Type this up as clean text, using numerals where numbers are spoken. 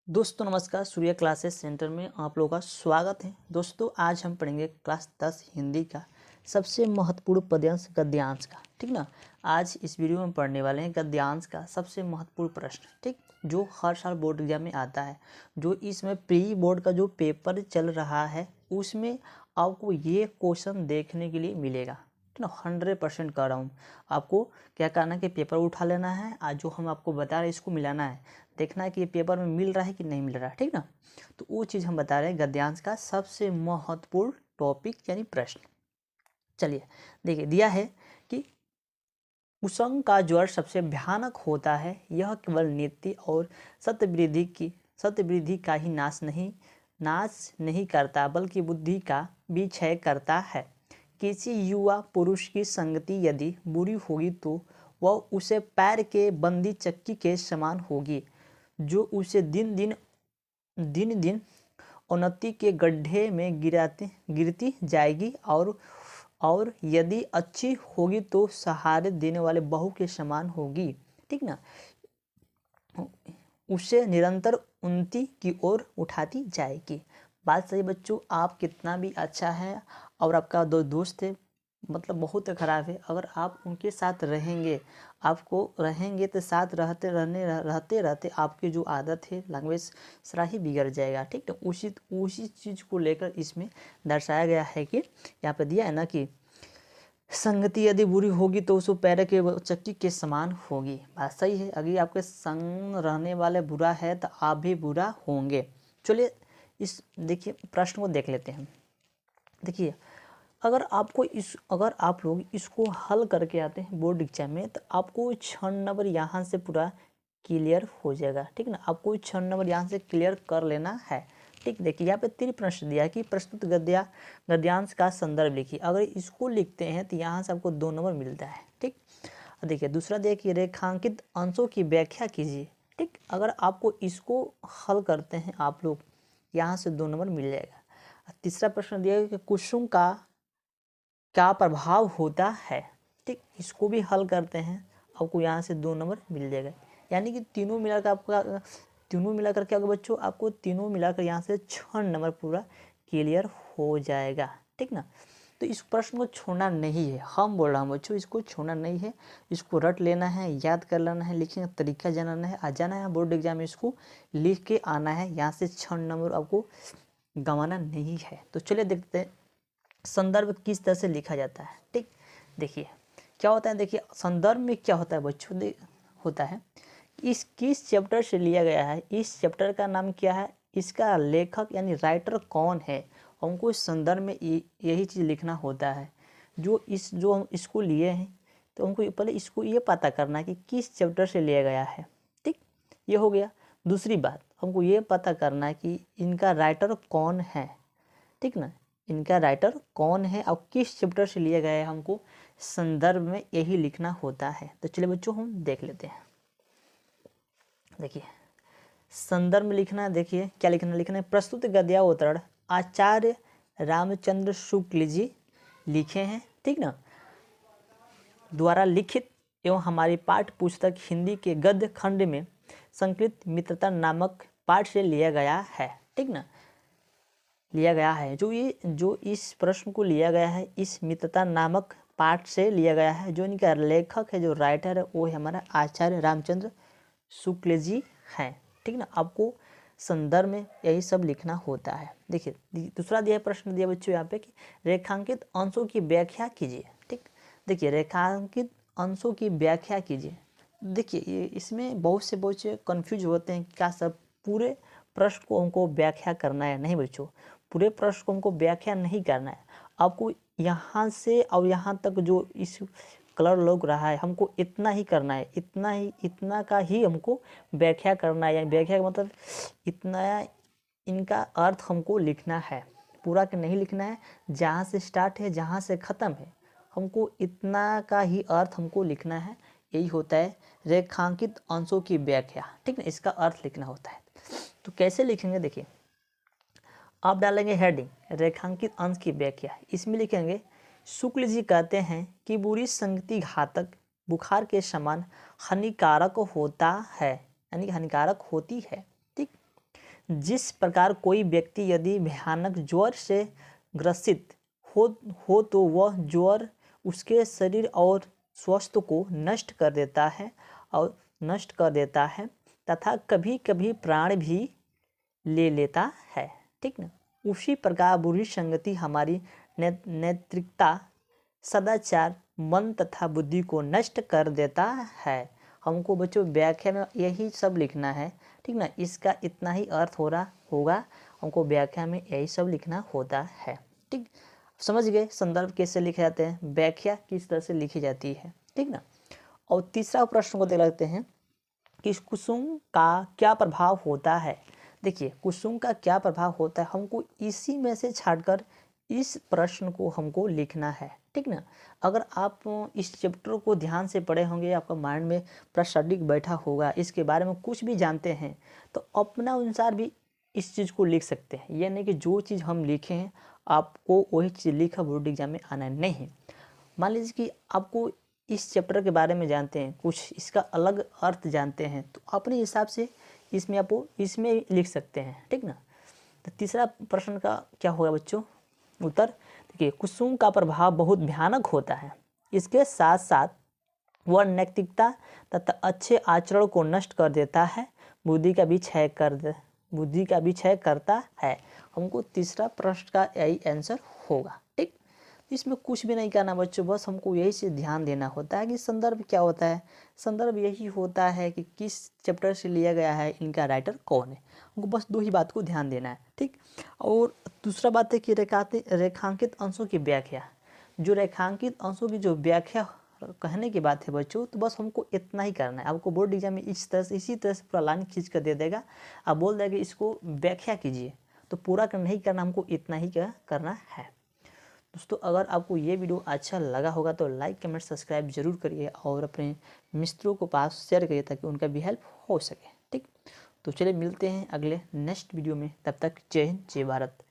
दोस्तों नमस्कार, सूर्य classes centre में आप लोगों का स्वागत है। दोस्तों आज हम पढ़ेंगे क्लास 10 हिंदी का सबसे महत्वपूर्ण पद्यांश गद्यांश का। ठीक ना। आज इस वीडियो में पढ़ने वाले हैं गद्यांश का सबसे महत्वपूर्ण प्रश्न, ठीक, जो हर साल बोर्ड एग्जाम में आता है। जो इसमें प्री बोर्ड का जो पेपर चल रहा है उसमें आपको ये क्वेश्चन देखने के लिए मिलेगा। ठीक ना, 100% कह रहा हूँ। आपको क्या करना है कि पेपर उठा लेना है, आज जो हम आपको बता रहे हैं इसको मिलाना है, देखना है कि ये पेपर में मिल रहा है कि नहीं मिल रहा है। ठीक ना, तो वो चीज़ हम बता रहे हैं गद्यांश का सबसे महत्वपूर्ण टॉपिक यानी प्रश्न। चलिए देखिए, दिया है कि कुसंग का ज्वर सबसे भयानक होता है, यह केवल नीति और सत्यवृद्धि का ही नाश नहीं करता बल्कि बुद्धि का भी क्षय करता है। किसी युवा पुरुष की संगति यदि बुरी होगी तो वह उसे पैर के बंदी चक्की के समान होगी, जो उसे दिन दिन उन्नति के गड्ढे में गिरती जाएगी, और यदि अच्छी होगी तो सहारे देने वाले बहू के समान होगी। ठीक ना, उसे निरंतर उन्नति की ओर उठाती जाएगी। बात सही बच्चों, आप कितना भी अच्छा है और आपका दोस्त है मतलब बहुत खराब है, अगर आप उनके साथ रहेंगे तो साथ रहते आपकी जो आदत है लैंग्वेज सारा ही बिगड़ जाएगा। ठीक है, उसी चीज़ को लेकर इसमें दर्शाया गया है कि यहाँ पे दिया है ना कि संगति यदि बुरी होगी तो उसको पैर के चक्की के समान होगी। बात सही है, अगर आपके संग रहने वाले बुरा है तो आप भी बुरा होंगे। चलिए इस देखिए प्रश्न को देख लेते हैं। देखिए, अगर आप लोग इसको हल करके आते हैं बोर्ड एग्जाम में तो आपको 6 नंबर यहाँ से पूरा क्लियर हो जाएगा। ठीक ना, आपको 6 नंबर यहाँ से क्लियर कर लेना है। ठीक, देखिए यहाँ पे 3 प्रश्न दिया है कि प्रस्तुत गद्यांश का संदर्भ लिखिए। अगर इसको लिखते हैं तो यहाँ से आपको 2 नंबर मिलता है। ठीक, देखिए दूसरा देखिए रेखांकित अंशों की व्याख्या कीजिए। ठीक, अगर आपको इसको हल करते हैं आप लोग, यहाँ से 2 नंबर मिल जाएगा। तीसरा प्रश्न दिया है कि कुसुम का क्या प्रभाव होता है। ठीक, इसको भी हल करते हैं, आपको यहाँ से 2 नंबर मिल जाएगा। यानी कि तीनों मिलाकर क्या होगा बच्चों, आपको तीनों मिलाकर यहाँ से 6 नंबर पूरा क्लियर हो जाएगा। ठीक ना, तो इस प्रश्न को छोड़ना नहीं है, हम बोल रहा हूँ बच्चों, इसको छोड़ना नहीं है, इसको रट लेना है, याद कर लेना है, लिखने का तरीका जानना है, आ जाना है बोर्ड एग्जाम में, इसको लिख के आना है। यहाँ से 6 नंबर आपको गंवाना नहीं है। तो चलिए देखते हैं संदर्भ किस तरह से लिखा जाता है। ठीक, देखिए क्या होता है, देखिए संदर्भ में क्या होता है बच्चों, होता है इस किस चैप्टर से लिया गया है, इस चैप्टर का नाम क्या है, इसका लेखक यानी राइटर कौन है, हमको इस संदर्भ में यही चीज़ लिखना होता है। जो हम इसको लिए हैं तो हमको पहले इसको ये पता करना है कि किस चैप्टर से लिया गया है। ठीक, ये हो गया। दूसरी बात, हमको ये पता करना है कि इनका राइटर कौन है। ठीक ना, इनका राइटर कौन है और किस चैप्टर से लिया गया है, हमको संदर्भ में यही लिखना होता है। तो चलिए बच्चों हम देख लेते हैं। देखिए संदर्भ में लिखना, देखिए क्या लिखना है, प्रस्तुत गद्यावतरण आचार्य रामचंद्र शुक्ल जी लिखे हैं। ठीक ना, द्वारा लिखित एवं हमारी पाठ्य पुस्तक हिंदी के गद्य खंड में संस्कृत मित्रता नामक पाठ से लिया गया है। ठीक ना, लिया गया है, जो इस प्रश्न को लिया गया है इस मित्रता नामक पाठ से लिया गया है। जो इनका लेखक है, जो राइटर है, वो है हमारा आचार्य रामचंद्र शुक्ल जी हैं। ठीक ना, आपको संदर्भ में यही सब लिखना होता है। देखिए दूसरा दिया प्रश्न दिया बच्चों यहाँ पे कि रेखांकित अंशों की व्याख्या कीजिए। ठीक, देखिए रेखांकित अंशों की व्याख्या कीजिए। देखिए ये इसमें बहुत से कन्फ्यूज होते हैं, क्या सब पूरे प्रश्न को हमको व्याख्या करना है। नहीं बच्चों, पूरे प्रश्न को हमको व्याख्या नहीं करना है, आपको यहाँ से और यहाँ तक जो इस कलर लग रहा है हमको इतना ही करना है, इतना का ही हमको व्याख्या करना है। यानी व्याख्या का मतलब इतना, इनका अर्थ हमको लिखना है, पूरा के नहीं लिखना है। जहाँ से स्टार्ट है जहाँ से ख़त्म है हमको इतना का ही अर्थ हमको लिखना है। यही होता है रेखांकित अंशों की व्याख्या। ठीक ना, इसका अर्थ लिखना होता है। तो कैसे लिखेंगे, देखिए आप डालेंगे हेडिंग रेखांकित अंश की व्याख्या, इसमें लिखेंगे शुक्ल जी कहते हैं कि बुरी संगति घातक बुखार के समान हानिकारक होता है, यानी हानिकारक होती है। ठीक, जिस प्रकार कोई व्यक्ति यदि भयानक ज्वर से ग्रसित हो तो वह ज्वर उसके शरीर और स्वास्थ्य को नष्ट कर देता है तथा कभी कभी प्राण भी ले लेता है, ठीक ना। उसी प्रकार बुरी संगति हमारी नैतिकता, सदाचार, मन तथा बुद्धि को नष्ट कर देता है। हमको बच्चों व्याख्या में यही सब लिखना है, ठीक ना। इसका इतना ही अर्थ हो रहा होगा, हमको व्याख्या में यही सब लिखना होता है, ठीक। समझ गए संदर्भ कैसे लिखे जाते हैं, व्याख्या किस तरह से लिखी जाती है, ठीक ना। और तीसरा प्रश्न को देख लेते हैं कि कुसुम का क्या प्रभाव होता है। देखिए कुसुम का क्या प्रभाव होता है, हमको इसी में से छाटकर इस प्रश्न को हमको लिखना है, ठीक ना। अगर आप इस चैप्टर को ध्यान से पढ़े होंगे, आपका माइंड में प्रस्ताविक बैठा होगा, इसके बारे में कुछ भी जानते हैं, तो अपना अनुसार भी इस चीज़ को लिख सकते हैं। यह नहीं कि जो चीज़ हम लिखे हैं आपको वही चीज़ लिखा बोर्ड एग्जाम में आना नहीं। मान लीजिए कि आपको इस चैप्टर के बारे में जानते हैं, कुछ इसका अलग अर्थ जानते हैं, तो अपने हिसाब से इसमें आपको इसमें लिख सकते हैं, ठीक ना। तो तीसरा प्रश्न का क्या होगा बच्चों उत्तर। देखिए कुसुम का प्रभाव बहुत भयानक होता है, इसके साथ साथ वह नैतिकता तथा अच्छे आचरण को नष्ट कर देता है, बुद्धि का भी क्षय करता है। हमको तीसरा प्रश्न का यही आंसर होगा, ठीक। इसमें कुछ भी नहीं करना बच्चों, बस हमको यही से ध्यान देना होता है कि संदर्भ क्या होता है। संदर्भ यही होता है कि किस चैप्टर से लिया गया है, इनका राइटर कौन है, हमको बस दो ही बात को ध्यान देना है, ठीक। और दूसरा बात है कि रेखांकित अंशों की व्याख्या। जो रेखांकित अंशों की जो व्याख्या कहने की बात है बच्चों, तो बस हमको इतना ही करना है। आपको बोर्ड एग्जाम में इसी तरह से पूरा लाइन खींच कर दे देगा, आप बोल देगा इसको व्याख्या कीजिए, तो पूरा नहीं करना, हमको इतना ही करना है। दोस्तों अगर आपको ये वीडियो अच्छा लगा होगा तो लाइक कमेंट सब्सक्राइब जरूर करिए और अपने मित्रों को पास शेयर करिए ताकि उनका भी हेल्प हो सके, ठीक। तो चलिए मिलते हैं अगले नेक्स्ट वीडियो में, तब तक जय हिंद जय भारत।